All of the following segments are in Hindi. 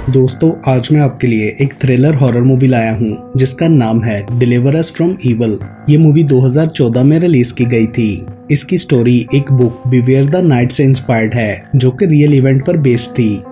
दोस्तों, आज मैं आपके लिए एक थ्रिलर हॉरर मूवी लाया हूँ जिसका नाम है डिलीवर अस फ्रॉम इविल। ये मूवी 2014 में रिलीज की गई थी। इसकी स्टोरी एक बुक बिवेयर द नाइट से इंस्पायर्ड है जो कि रियल इवेंट पर बेस्ड थी।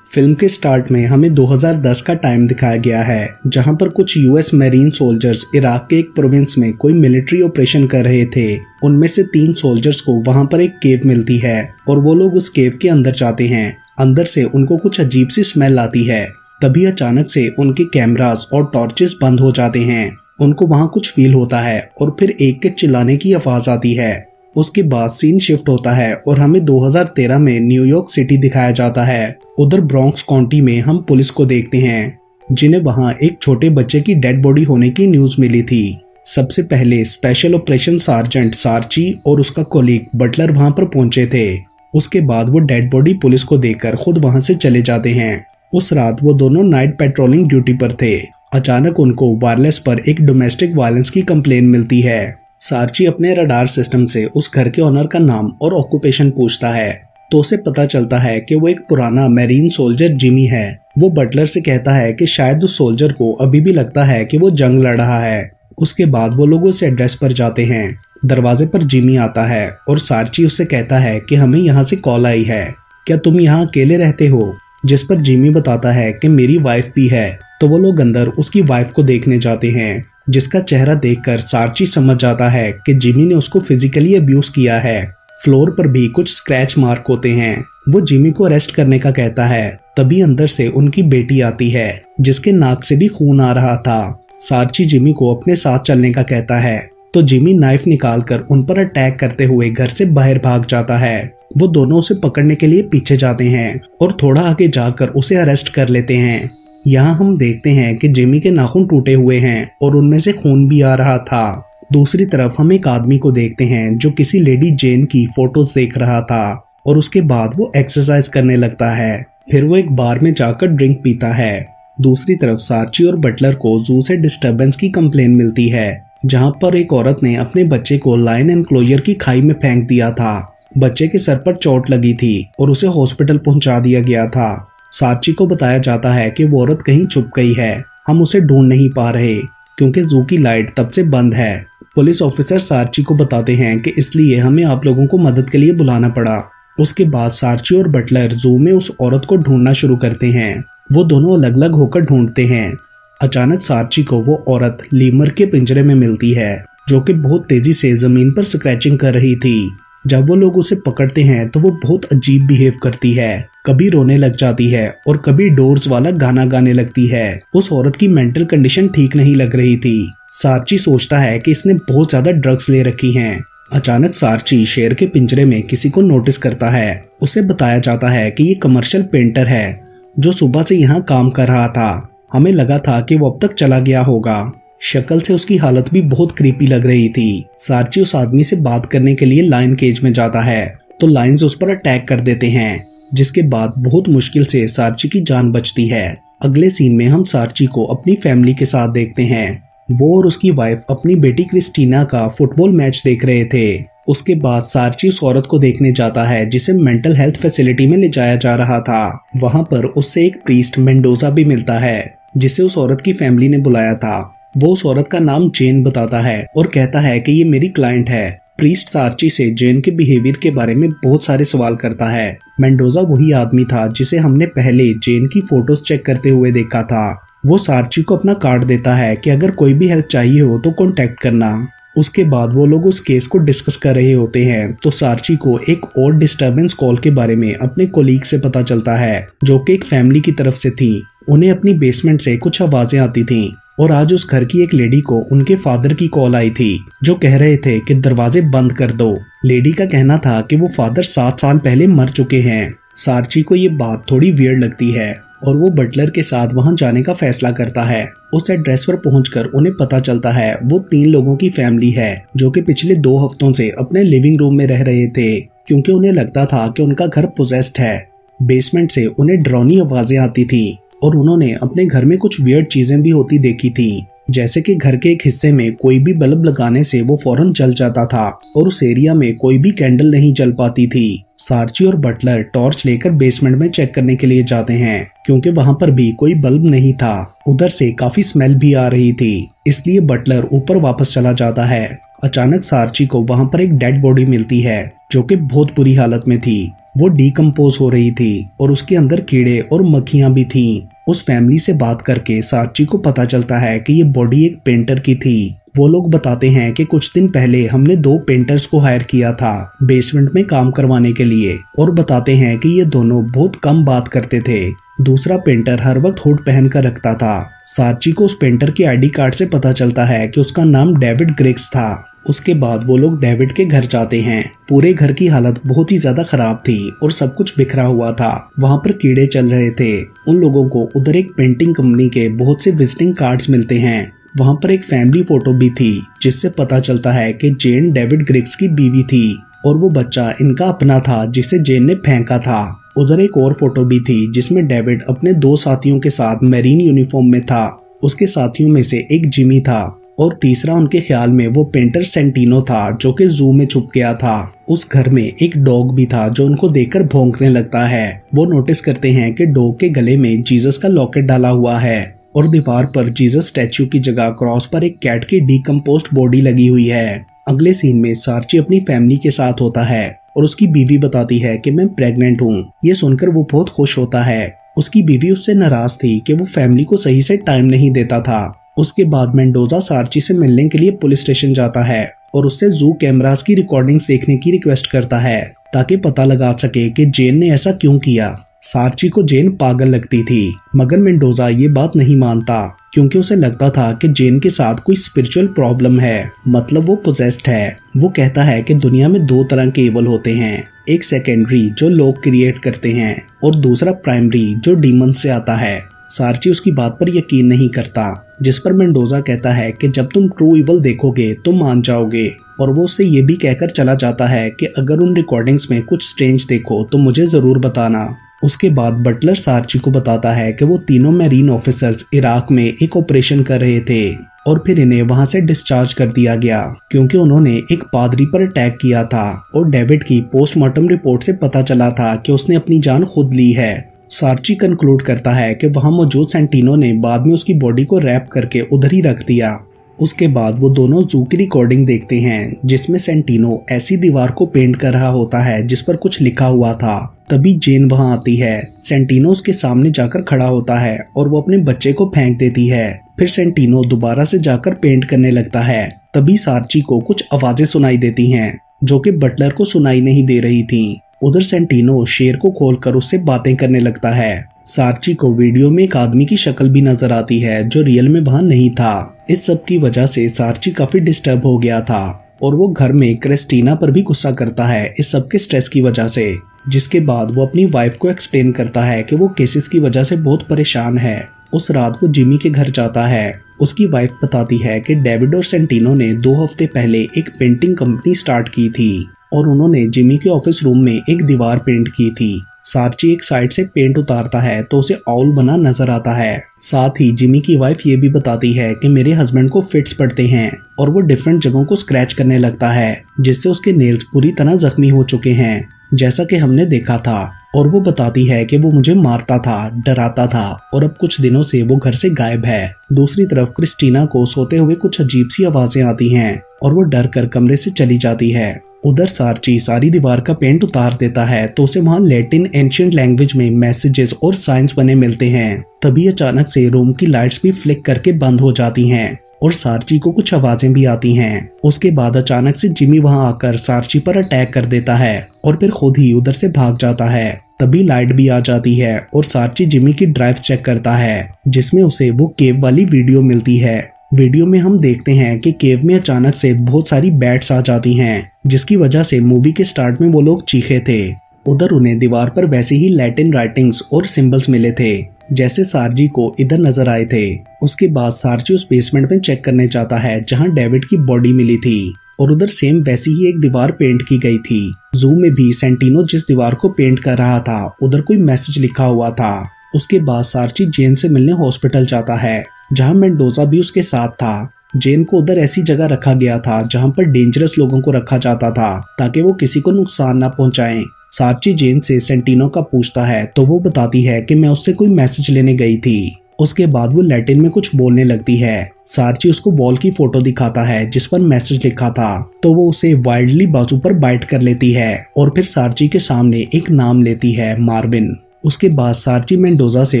फिल्म के स्टार्ट में हमें 2010 का टाइम दिखाया गया है जहां पर कुछ यूएस मैरीन सोल्जर्स इराक के एक प्रोविंस में कोई मिलिट्री ऑपरेशन कर रहे थे। उनमें से 3 सोल्जर्स को वहां पर एक केव मिलती है और वो लोग उस केव के अंदर जाते हैं। अंदर से उनको कुछ अजीब सी स्मेल आती है। तभी अचानक से उनके कैमरास और टॉर्चेस बंद हो जाते हैं। उनको वहां कुछ फील होता है और फिर एक के चिल्लाने की आवाज आती है। उसके बाद सीन शिफ्ट होता है और हमें 2013 में न्यूयॉर्क सिटी दिखाया जाता है। उधर ब्रॉन्क्स काउंटी में हम पुलिस को देखते हैं जिन्हें वहां एक छोटे बच्चे की डेड बॉडी होने की न्यूज मिली थी। सबसे पहले स्पेशल ऑपरेशन सार्जेंट सार्ची और उसका कोलीग बटलर वहां पर पहुंचे थे। उसके बाद वो डेड बॉडी पुलिस को देकर खुद वहां से चले जाते हैं। उस रात वो दोनों नाइट पेट्रोलिंग ड्यूटी पर थे। अचानक उनको वायरलेस पर एक डोमेस्टिक वायलेंस की कंप्लेन मिलती है। सार्ची अपने रडार सिस्टम से उस घर के ओनर का नाम और ऑक्यूपेशन पूछता है तो उसे पता चलता है कि वो एक पुराना मैरीन सोल्जर जिमी है। वो बटलर से कहता है कि शायद उस सोल्जर को अभी भी लगता है कि वो जंग लड़ रहा है। उसके बाद वो लोग उस एड्रेस पर जाते हैं। दरवाजे पर जिमी आता है और सार्ची उससे कहता है कि हमें यहाँ से कॉल आई है, क्या तुम यहाँ अकेले रहते हो? जिस पर जिमी बताता है कि मेरी वाइफ भी है। तो वो लोग अंदर उसकी वाइफ को देखने जाते हैं जिसका चेहरा देखकर सार्ची समझ जाता है कि जिमी ने उसको फिजिकली अब्यूज किया है। फ्लोर पर भी कुछ स्क्रैच मार्क होते हैं। वो जिमी को अरेस्ट करने का कहता है। तभी अंदर से उनकी बेटी आती है जिसके नाक से भी खून आ रहा था। सार्ची जिमी को अपने साथ चलने का कहता है तो जिमी नाइफ निकालकर उन पर अटैक करते हुए घर से बाहर भाग जाता है। वो दोनों उसे पकड़ने के लिए पीछे जाते हैं और थोड़ा आगे जाकर उसे अरेस्ट कर लेते हैं। यहाँ हम देखते हैं कि जिमी के नाखून टूटे हुए हैं और उनमें से खून भी आ रहा था। दूसरी तरफ हम एक आदमी को देखते हैं जो किसी लेडी जेन की फोटोज देख रहा था और उसके बाद वो एक्सरसाइज करने लगता है। फिर वो एक बार में जाकर ड्रिंक पीता है। दूसरी तरफ सार्ची और बटलर को जू से डिस्टर्बेंस की कंप्लेन मिलती है जहां पर एक औरत ने अपने बच्चे को लायन एनक्लोजर की खाई में फेंक दिया था। बच्चे के सर पर चोट लगी थी और उसे हॉस्पिटल पहुंचा दिया गया था। सार्ची को बताया जाता है कि वो औरत कहीं छुप गई है, हम उसे ढूंढ नहीं पा रहे क्योंकि जू की लाइट तब से बंद है। पुलिस ऑफिसर सार्ची को बताते हैं कि इसलिए हमें आप लोगों को मदद के लिए बुलाना पड़ा। उसके बाद सार्ची और बटलर जू में उस औरत को ढूंढना शुरू करते हैं। वो दोनों अलग अलग होकर ढूंढते हैं। अचानक सार्ची को वो औरत लीमर के पिंजरे में मिलती है जो कि बहुत तेजी से जमीन पर स्क्रैचिंग कर रही थी। जब वो लोग उसे पकड़ते हैं तो वो बहुत अजीब बिहेव करती है, कभी रोने लग जाती है और कभी डोर्स वाला गाना गाने लगती है। उस औरत की मेंटल कंडीशन ठीक नहीं लग रही थी। सार्ची सोचता है कि इसने बहुत ज्यादा ड्रग्स ले रखी हैं। अचानक सार्ची शेर के पिंजरे में किसी को नोटिस करता है। उसे बताया जाता है कि ये कमर्शियल पेंटर है जो सुबह से यहाँ काम कर रहा था। हमें लगा था कि वो अब तक चला गया होगा। शक्ल से उसकी हालत भी बहुत क्रीपी लग रही थी। सार्ची उस आदमी से बात करने के लिए लायन केज में जाता है तो लायंस उस पर अटैक कर देते हैं जिसके बाद बहुत मुश्किल से सार्ची की जान बचती है। अगले सीन में हम सार्ची को अपनी फैमिली के साथ देखते हैं। वो और उसकी वाइफ अपनी बेटी क्रिस्टीना का फुटबॉल मैच देख रहे थे। उसके बाद सार्ची उस औरत को देखने जाता है जिसे मेंटल हेल्थ फैसिलिटी में ले जाया जा रहा था। वहां पर उससे एक प्रीस्ट मेंडोजा भी मिलता है जिसे उस औरत की फैमिली ने बुलाया था। वो उस औरत का नाम जेन बताता है और कहता है कि ये मेरी क्लाइंट है। प्रीस्ट सार्ची से जेन के बिहेवियर के बारे में बहुत सारे सवाल करता है। मेंडोजा वही आदमी था जिसे हमने पहले जेन की फोटोज चेक करते हुए देखा था। वो सार्ची को अपना कार्ड देता है कि अगर कोई भी हेल्प चाहिए हो तो कॉन्टेक्ट करना। उसके बाद वो लोग उस केस को डिस्कस कर रहे होते हैं तो सार्ची को एक और डिस्टर्बेंस कॉल के बारे में अपने कोलीग से पता चलता है जो कि एक फैमिली की तरफ से थी। उन्हें अपनी बेसमेंट से कुछ आवाजें आती थीं और आज उस घर की एक लेडी को उनके फादर की कॉल आई थी जो कह रहे थे कि दरवाजे बंद कर दो। लेडी का कहना था कि वो फादर 7 साल पहले मर चुके हैं। सार्ची को ये बात थोड़ी वियर्ड लगती है और वो बटलर के साथ वहां जाने का फैसला करता है। उस एड्रेस पर पहुंचकर उन्हें पता चलता है वो 3 लोगों की फैमिली है जो कि पिछले 2 हफ्तों से अपने लिविंग रूम में रह रहे थे क्योंकि उन्हें लगता था कि उनका घर पोजेस्ड है। बेसमेंट से उन्हें डरावनी आवाजें आती थी और उन्होंने अपने घर में कुछ वियर्ड चीजें भी होती देखी थी, जैसे कि घर के एक हिस्से में कोई भी बल्ब लगाने से वो फौरन जल जाता था और उस एरिया में कोई भी कैंडल नहीं जल पाती थी। सार्ची और बटलर टॉर्च लेकर बेसमेंट में चेक करने के लिए जाते हैं क्योंकि वहां पर भी कोई बल्ब नहीं था। उधर से काफी स्मेल भी आ रही थी, इसलिए बटलर ऊपर वापस चला जाता है। अचानक सार्ची को वहां पर एक डेड बॉडी मिलती है जो कि बहुत बुरी हालत में थी। वो डीकम्पोज हो रही थी और उसके अंदर कीड़े और मक्खियां भी थीं। उस फैमिली से बात करके सार्ची को पता चलता है कि ये बॉडी एक पेंटर की थी। वो लोग बताते हैं कि कुछ दिन पहले हमने 2 पेंटर्स को हायर किया था बेसमेंट में काम करवाने के लिए, और बताते हैं कि ये दोनों बहुत कम बात करते थे। दूसरा पेंटर हर वक्त हुड पहन कर रखता था। सार्ची को उस पेंटर के आईडी कार्ड से पता चलता है कि उसका नाम डेविड ग्रिग्स था। उसके बाद वो लोग डेविड के घर जाते हैं। पूरे घर की हालत बहुत ही ज्यादा खराब थी और सब कुछ बिखरा हुआ था। वहाँ पर कीड़े चल रहे थे। उन लोगों को उधर एक पेंटिंग कंपनी के बहुत से विजिटिंग कार्ड्स मिलते हैं। वहाँ पर एक फैमिली फोटो भी थी जिससे पता चलता है कि जेन डेविड ग्रिग्स की बीवी थी और वो बच्चा इनका अपना था जिसे जेन ने फेंका था। उधर एक और फोटो भी थी जिसमें डेविड अपने 2 साथियों के साथ मैरीन यूनिफॉर्म में था। उसके साथियों में से एक जिमी था और तीसरा उनके ख्याल में वो पेंटर सेंटिनो था जो कि जू में छुप गया था। उस घर में एक डॉग भी था जो उनको देखकर भौंकने लगता है। वो नोटिस करते हैं कि डॉग के गले में जीसस का लॉकेट डाला हुआ है और दीवार पर जीसस स्टैच्यू की जगह क्रॉस पर एक कैट की डीकम्पोज्ड बॉडी लगी हुई है। अगले सीन में सार्ची अपनी फैमिली के साथ होता है और उसकी बीवी बताती है कि मैं प्रेग्नेंट हूँ। ये सुनकर वो बहुत खुश होता है। उसकी बीवी उससे नाराज थी कि वो फैमिली को सही से टाइम नहीं देता था। उसके बाद मेंडोजा सार्ची से मिलने के लिए पुलिस स्टेशन जाता है और उससे जू कैमरास की रिकॉर्डिंग्स देखने की रिक्वेस्ट करता है ताकि पता लगा सके कि जेन ने ऐसा क्यों किया। सार्ची को जेन पागल लगती थी मगर मेंडोजा ये बात नहीं मानता क्योंकि उसे लगता था कि जेन के साथ कोई स्पिरिचुअल प्रॉब्लम है, मतलब वो पोजेस्ड है। वो कहता है कि दुनिया में 2 तरह के एवल होते हैं, एक सेकेंडरी जो लोग क्रिएट करते हैं और दूसरा प्राइमरी जो डीमन से आता है। सार्ची उसकी बात पर यकीन नहीं करता, जिस पर मेंडोजा कहता है कि जब तुम ट्रू इवल देखोगे तो मान जाओगे, और वो उससे ये भी कहकर चला जाता है कि अगर उन रिकॉर्डिंग्स में कुछ स्ट्रेंज देखो तो मुझे जरूर बताना। उसके बाद बटलर सार्ची को बताता है कि वो तीनों मैरीन ऑफिसर्स इराक में एक ऑपरेशन कर रहे थे और फिर इन्हें वहां से डिस्चार्ज कर दिया गया क्योंकि उन्होंने एक पादरी पर अटैक किया था और डेविड की पोस्टमार्टम रिपोर्ट से पता चला था कि उसने अपनी जान खुद ली है। सार्ची कंक्लूड करता है कि वहां मौजूद सेंटिनो ने बाद में उसकी बॉडी को रैप करके उधर ही रख दिया। उसके बाद वो दोनों जू की रिकॉर्डिंग देखते हैं जिसमें सेंटिनो ऐसी दीवार को पेंट कर रहा होता है जिस पर कुछ लिखा हुआ था। तभी जेन वहां आती है। सेंटिनो उसके सामने जाकर खड़ा होता है और वो अपने बच्चे को फेंक देती है। फिर सेंटिनो दोबारा से जाकर पेंट करने लगता है। तभी सार्ची को कुछ आवाजें सुनाई देती हैं जो कि बटलर को सुनाई नहीं दे रही थी। उधर सेंटिनो शेर को खोलकर उससे बातें करने लगता है। सार्ची को वीडियो में एक आदमी की शक्ल भी नजर आती है जो रियल में वहां नहीं था। इस सब की वजह से सार्ची काफी डिस्टर्ब हो गया था और वो घर में क्रिस्टीना पर भी गुस्सा करता है इस सब के स्ट्रेस की वजह से। जिसके बाद वो अपनी वाइफ को एक्सप्लेन करता है कि वो केसेस की वजह से बहुत परेशान है। उस रात वो जिमी के घर जाता है। उसकी वाइफ बताती है कि डेविड और सेंटिनो ने 2 हफ्ते पहले एक पेंटिंग कंपनी स्टार्ट की थी और उन्होंने जिमी के ऑफिस रूम में एक दीवार पेंट की थी। सार्ची एक साइड से पेंट उतारता है तो उसे आउल बना नजर आता है। साथ ही जिमी की वाइफ ये भी बताती है कि मेरे हस्बैंड को फिट्स पड़ते हैं और वो डिफरेंट जगहों को स्क्रैच करने लगता है जिससे उसके नेल्स पूरी तरह जख्मी हो चुके हैं जैसा कि हमने देखा था। और वो बताती है कि वो मुझे मारता था, डराता था और अब कुछ दिनों से वो घर से गायब है। दूसरी तरफ क्रिस्टीना को सोते हुए कुछ अजीब सी आवाजें आती हैं और वो डर कर कमरे से चली जाती है। उधर सार्ची सारी दीवार का पेंट उतार देता है तो उसे वहां लैटिन एंशिएंट लैंग्वेज में मैसेजेस और साइंस बने मिलते हैं। तभी अचानक से रूम की लाइट्स भी फ्लिक करके बंद हो जाती हैं और सार्ची को कुछ आवाजें भी आती हैं। उसके बाद अचानक से जिमी वहां आकर सार्ची पर अटैक कर देता है और फिर खुद ही उधर से भाग जाता है। तभी लाइट भी आ जाती है और सार्ची जिमी की ड्राइव चेक करता है जिसमें उसे वो केव वाली वीडियो मिलती है। वीडियो में हम देखते हैं कि केव में अचानक से बहुत सारी बैट्स आ जाती हैं जिसकी वजह से मूवी के स्टार्ट में वो लोग चीखे थे। उधर उन्हें दीवार पर वैसे ही लैटिन राइटिंग्स और सिंबल्स मिले थे जैसे सार्ची को इधर नजर आए थे। उसके बाद सार्ची उस बेसमेंट में चेक करने जाता है जहां डेविड की बॉडी मिली थी और उधर सेम वैसी ही एक दीवार पेंट की गई थी। जू में भी सेंटिनो जिस दीवार को पेंट कर रहा था उधर कोई मैसेज लिखा हुआ था। उसके बाद सार्ची जेन से मिलने हॉस्पिटल जाता है जहां मेंडोजा भी उसके साथ था। जेन को उधर ऐसी जगह रखा गया था जहां पर डेंजरस लोगों को रखा जाता था ताकि वो किसी को नुकसान ना पहुंचाएं। सार्ची जेन से सेंटिनो का पूछता है तो वो बताती है कि मैं उससे कोई मैसेज लेने गई थी। उसके बाद वो लैटिन में कुछ बोलने लगती है। सार्ची उसको वॉल की फोटो दिखाता है जिस पर मैसेज लिखा था, तो वो उसे वाइल्डली बाजू पर बाइट कर लेती है और फिर सार्ची के सामने एक नाम लेती है, मार्विन। उसके बाद सार्ची मेंडोजा से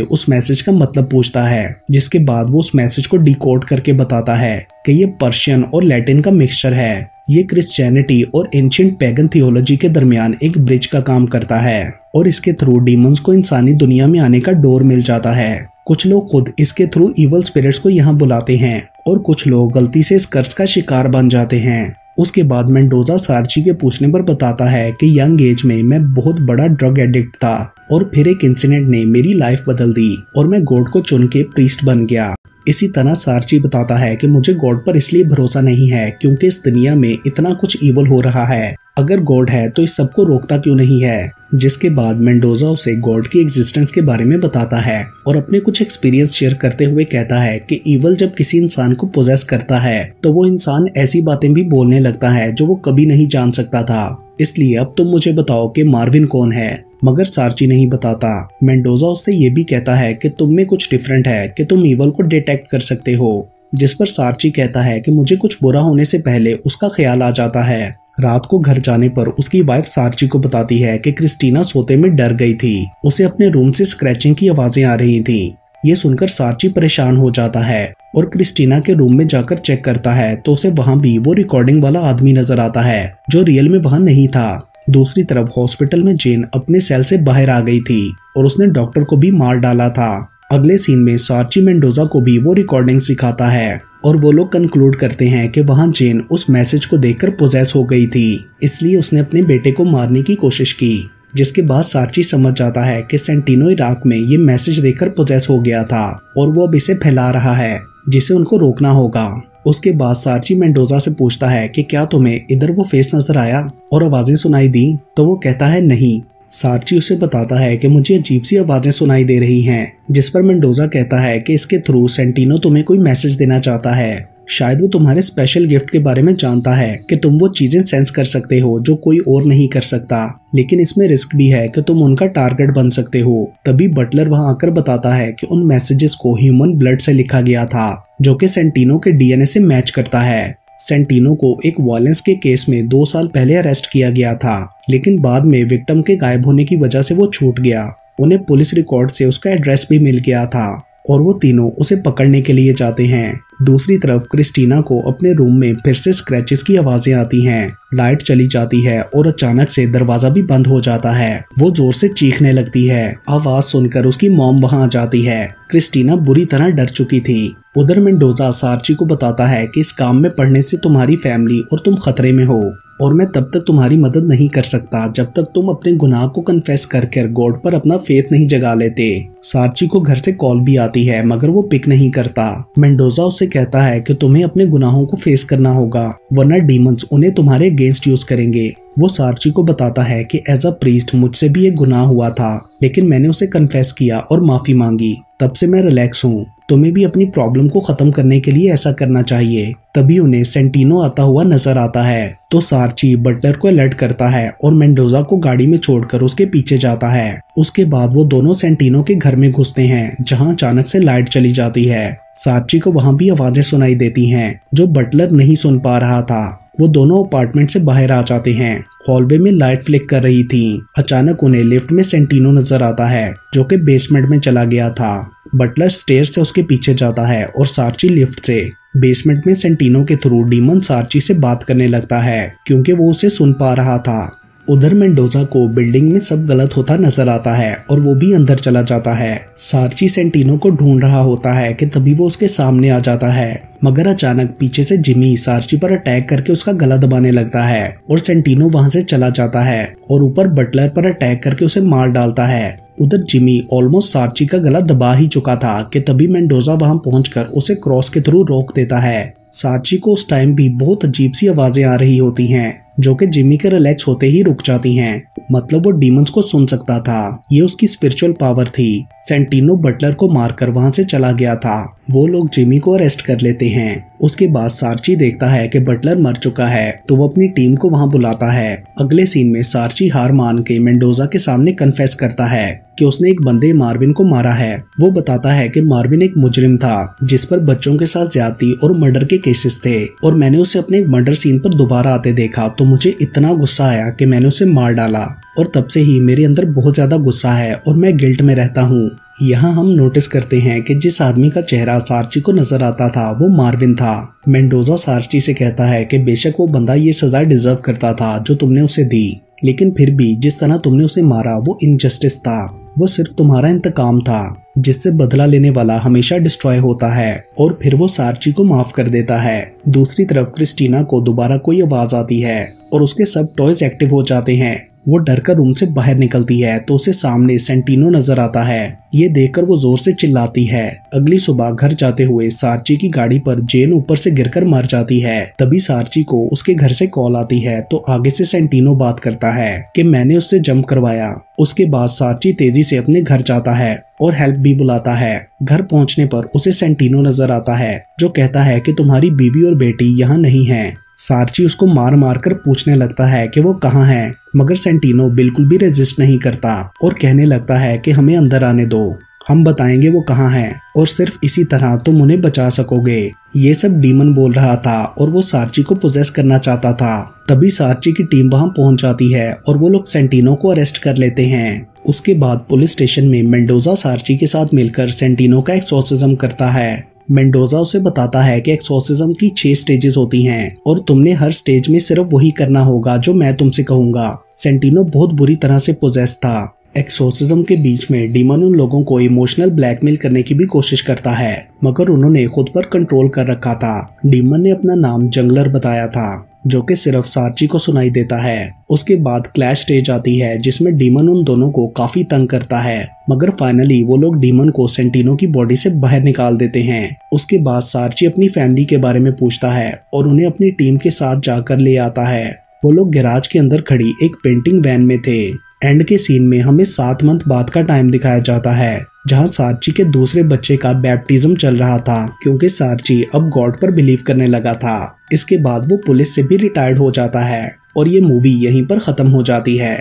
उस मैसेज का मतलब पूछता है, जिसके बाद वो उस मैसेज को डिकोड करके बताता है कि ये पर्शियन और लैटिन का मिक्सचर है। ये क्रिश्चियनिटी और एंशिएंट पैगन थियोलॉजी के दरमियान एक ब्रिज का काम करता है और इसके थ्रू डीमंस को इंसानी दुनिया में आने का डोर मिल जाता है। कुछ लोग खुद इसके थ्रू इवल स्पिरिट्स को यहाँ बुलाते हैं और कुछ लोग गलती से इस कर्स का शिकार बन जाते हैं। उसके बाद मेंडोजा सार्ची के पूछने पर बताता है कि यंग एज में मैं बहुत बड़ा ड्रग एडिक्ट था और फिर एक इंसिडेंट ने मेरी लाइफ बदल दी और मैं गॉड को चुन के प्रीस्ट बन गया। इसी तरह सार्ची बताता है कि मुझे गॉड पर इसलिए भरोसा नहीं है क्योंकि इस दुनिया में इतना कुछ इवल हो रहा है। अगर गॉड है तो इस सबको रोकता क्यों नहीं है। जिसके बाद मेंडोजा उसे गॉड की एग्जिस्टेंस के बारे में बताता है और अपने कुछ एक्सपीरियंस शेयर करते हुए कहता है कि इवल जब किसी इंसान को पोजेस करता है तो वो इंसान ऐसी बातें भी बोलने लगता है जो वो कभी नहीं जान सकता था। इसलिए अब तुम मुझे बताओ कि मार्विन कौन है। मगर सार्ची नहीं बताता। मेंडोजा उससे ये भी कहता है कि तुम में कुछ डिफरेंट है कि तुम इवल को डिटेक्ट कर सकते हो। जिस पर सार्ची कहता है कि मुझे कुछ बुरा होने से पहले उसका ख्याल आ जाता है। रात को घर जाने पर उसकी वाइफ सार्ची को बताती है कि क्रिस्टीना सोते में डर गई थी। उसे अपने रूम से स्क्रैचिंग की आवाजें आ रही थी। ये सुनकर सार्ची परेशान हो जाता है और क्रिस्टीना के रूम में जाकर चेक करता है तो उसे वहाँ भी वो रिकॉर्डिंग वाला आदमी नजर आता है जो रियल में वहाँ नहीं था। दूसरी तरफ हॉस्पिटल में जेन अपने सेल से बाहर आ गई थी और उसने डॉक्टर को भी मार डाला था। अगले सीन में सार्ची मेंडोजा को भी वो रिकॉर्डिंग सिखाता है और वो लोग कंक्लूड करते हैं कि वहाँ जेन उस मैसेज को देखकर पोजेस हो गई थी, इसलिए उसने अपने बेटे को मारने की कोशिश की। जिसके बाद सार्ची समझ जाता है कि सेंटिनो इराक में ये मैसेज देखकर पोजेस हो गया था और वो अब इसे फैला रहा है, जिसे उनको रोकना होगा। उसके बाद सार्ची मेंडोजा से पूछता है कि क्या तुम्हें इधर वो फेस नजर आया और आवाजें सुनाई दी, तो वो कहता है नहीं। सार्ची उसे बताता है कि मुझे अजीब सी आवाजें सुनाई दे रही हैं, जिस पर मेंडोजा कहता है कि इसके थ्रू सेंटिनो तुम्हें कोई मैसेज देना चाहता है। शायद वो तुम्हारे स्पेशल गिफ्ट के बारे में जानता है कि तुम वो चीजें सेंस कर सकते हो जो कोई और नहीं कर सकता, लेकिन इसमें रिस्क भी है कि तुम उनका टारगेट बन सकते हो। तभी बटलर वहां आकर बताता है कि उन मैसेजेस को ह्यूमन ब्लड से लिखा गया था जो कि सेंटिनो के डीएनए से मैच करता है। सेंटिनो को एक वायलेंस के केस में 2 साल पहले अरेस्ट किया गया था, लेकिन बाद में विक्टिम के गायब होने की वजह से वो छूट गया। उन्हें पुलिस रिकॉर्ड से उसका एड्रेस भी मिल गया था और वो तीनों उसे पकड़ने के लिए जाते हैं। दूसरी तरफ क्रिस्टीना को अपने रूम में फिर से स्क्रैचेस की आवाजें आती हैं। लाइट चली जाती है और अचानक से दरवाजा भी बंद हो जाता है। वो जोर से चीखने लगती है। आवाज सुनकर उसकी मॉम वहां आ जाती है। क्रिस्टीना बुरी तरह डर चुकी थी। उधर मेंडोजा सार्ची को बताता है कि इस काम में पड़ने से तुम्हारी फैमिली और तुम खतरे में हो और मैं तब तक तुम्हारी मदद नहीं कर सकता जब तक तुम अपने गुनाह को कन्फेस करके गॉड पर अपना फेथ नहीं जगा लेते। सार्ची को घर से कॉल भी आती है मगर वो पिक नहीं करता। मेंडोजा उससे कहता है कि तुम्हें अपने गुनाहों को फेस करना होगा वरना डीमंस उन्हें तुम्हारे अगेंस्ट यूज करेंगे। वो सार्ची को बताता है कि एज अ प्रीस्ट मुझसे भी एक गुनाह हुआ था, लेकिन मैंने उसे कन्फेस किया और माफी मांगी। तब से मैं रिलैक्स हूँ। तुम्हें भी अपनी प्रॉब्लम को खत्म करने के लिए ऐसा करना चाहिए। तभी उन्हें सेंटिनो आता हुआ नजर आता है तो सार्ची बटलर को अलर्ट करता है और मेंडोजा को गाड़ी में छोड़कर उसके पीछे जाता है। उसके बाद वो दोनों सेंटिनो के घर में घुसते हैं जहां अचानक से लाइट चली जाती है। सार्ची को वहां भी आवाजें सुनाई देती हैं जो बटलर नहीं सुन पा रहा था। वो दोनों अपार्टमेंट से बाहर आ जाते हैं। हॉलवे में लाइट फ्लिक कर रही थी। अचानक उन्हें लिफ्ट में सेंटिनो नजर आता है जो कि बेसमेंट में चला गया था। बटलर स्टेयर से उसके पीछे जाता है और सार्ची लिफ्ट से। बेसमेंट में सेंटिनो के थ्रू डीमन सार्ची से बात करने लगता है क्योंकि वो उसे सुन पा रहा था। उधर मेंडोजा को बिल्डिंग में सब गलत होता नजर आता है और वो भी अंदर चला जाता है। सार्ची सेंटिनो को ढूंढ रहा होता है कि तभी वो उसके सामने आ जाता है, मगर अचानक पीछे से जिमी सार्ची पर अटैक करके उसका गला दबाने लगता है और सेंटिनो वहां से चला जाता है और ऊपर बटलर पर अटैक करके उसे मार डालता है। उधर जिमी ऑलमोस्ट सार्ची का गला दबा ही चुका था कि तभी मेंडोजा वहां पहुंचकर उसे क्रॉस के थ्रू रोक देता है। सार्ची को उस टाइम भी बहुत अजीब सी आवाजें आ रही होती हैं जो कि जिमी के रिलैक्स होते ही रुक जाती हैं। मतलब वो डीमंस को सुन सकता था। ये उसकी स्पिरिचुअल पावर थी। सेंटिनो बटलर को मारकर वहां से चला गया था। वो लोग जिमी को अरेस्ट कर लेते हैं। उसके बाद सार्ची देखता है कि बटलर मर चुका है, तो वो अपनी टीम को वहां बुलाता है। अगले सीन में सार्ची हार मान के मेंडोजा के सामने कन्फेस करता है कि उसने एक बंदे मार्विन को मारा है। वो बताता है कि मार्विन एक मुजरिम था जिस पर बच्चों के साथ ज्यादती और मर्डर के केसेस थे, और मैंने उसे अपने एक मर्डर सीन पर दोबारा आते देखा तो मुझे इतना गुस्सा आया कि मैंने उसे मार डाला, और तब से ही मेरे अंदर बहुत ज्यादा गुस्सा है और मैं गिल्ट में रहता हूँ। यहाँ हम नोटिस करते हैं कि जिस आदमी का चेहरा सार्ची को नजर आता था वो मार्विन था। मेंडोजा सार्ची से कहता है कि बेशक वो बंदा ये सजा डिजर्व करता था जो तुमने उसे दी, लेकिन फिर भी जिस तरह तुमने उसे मारा वो इनजस्टिस था। वो सिर्फ तुम्हारा इंतकाम था जिससे बदला लेने वाला हमेशा डिस्ट्रॉय होता है, और फिर वो सार्ची को माफ कर देता है। दूसरी तरफ क्रिस्टीना को दोबारा कोई आवाज आती है और उसके सब टॉयज एक्टिव हो जाते हैं। वो डर कर रूम से बाहर निकलती है तो उसे सामने सेंटिनो नजर आता है। ये देखकर वो जोर से चिल्लाती है। अगली सुबह घर जाते हुए सार्ची की गाड़ी पर जेन ऊपर से गिरकर मर जाती है। तभी सार्ची को उसके घर से कॉल आती है तो आगे से सेंटिनो बात करता है कि मैंने उससे जंप करवाया। उसके बाद सार्ची तेजी से अपने घर जाता है और हेल्प भी बुलाता है। घर पहुंचने पर उसे सेंटिनो नजर आता है जो कहता है कि तुम्हारी बीवी और बेटी यहाँ नहीं है। सार्ची उसको मार मार कर पूछने लगता है कि वो कहाँ है, मगर सेंटिनो बिल्कुल भी रेजिस्ट नहीं करता और कहने लगता है कि हमें अंदर आने दो, हम बताएंगे वो कहाँ है, और सिर्फ इसी तरह तुम उन्हें बचा सकोगे। ये सब डीमन बोल रहा था और वो सार्ची को पोजेस करना चाहता था। तभी सार्ची की टीम वहां पहुंच जाती है और वो लोग सेंटिनो को अरेस्ट कर लेते हैं। उसके बाद पुलिस स्टेशन में मेंडोजा सार्ची के साथ मिलकर सेंटिनो का एक्सोर्सिज्म करता है। मेंडोजा उसे बताता है कि एक्सोर्सिज्म की 6 स्टेजेस होती हैं और तुमने हर स्टेज में सिर्फ वही करना होगा जो मैं तुमसे कहूंगा। सेंटिनो बहुत बुरी तरह से पोजेस था। एक्सोर्सिज्म के बीच में डीमन उन लोगों को इमोशनल ब्लैकमेल करने की भी कोशिश करता है, मगर उन्होंने खुद पर कंट्रोल कर रखा था। डीमन ने अपना नाम जंगलर बताया था जो कि सिर्फ सार्ची को सुनाई देता है। उसके बाद क्लैश स्टेज आती है जिसमें डीमन उन दोनों को काफी तंग करता है, मगर फाइनली वो लोग डीमन को सेंटिनो की बॉडी से बाहर निकाल देते हैं। उसके बाद सार्ची अपनी फैमिली के बारे में पूछता है और उन्हें अपनी टीम के साथ जाकर ले आता है। वो लोग गैराज के अंदर खड़ी एक पेंटिंग वैन में थे। एंड के सीन में हमें 7 मंथ बाद का टाइम दिखाया जाता है जहां सार्ची के दूसरे बच्चे का बैप्टिज्म चल रहा था, क्योंकि सार्ची अब गॉड पर बिलीव करने लगा था। इसके बाद वो पुलिस से भी रिटायर्ड हो जाता है और ये मूवी यहीं पर खत्म हो जाती है।